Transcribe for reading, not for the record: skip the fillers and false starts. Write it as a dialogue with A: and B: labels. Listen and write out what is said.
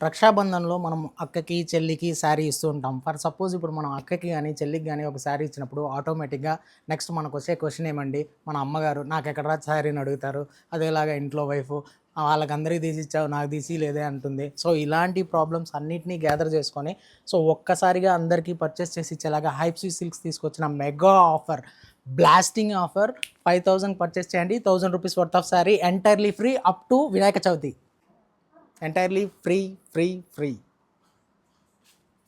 A: రక్షాబంధన్‌లో మనం అక్కకి, చెల్లికి శారీ ఇస్తూ ఉంటాం. ఫర్ సపోజ్ ఇప్పుడు మనం అక్కకి గాని, చెల్లికి గాని ఒక శారీ ఇచ్చినప్పుడు ఆటోమేటిక్‌గా నెక్స్ట్ మనకొచ్చే క్వెషన్ ఏమండి, మన అమ్మగారు నాకెక్కడరా శారీ అని అడుగుతారు. అదేలాగా ఇంట్లో వైఫు వాళ్ళకందరికి తీసిచ్చావు నాకు తీసియలేదే అంటుంది. సో, ఇలాంటి ప్రాబ్లమ్స్ అన్నిటిని గ్యాదర్ చేసుకొని సో, ఒక్కసారిగా అందరికీ పర్చేస్ చేసి ఇచ్చేలాగా హైప్సీ సిల్క్స్ తీసుకొచ్చిన mega offer, blasting offer 5000 purchase చేయండి. ₹1000 worth of sari entirely free up to Vinayaka Chavithi. Entirely free.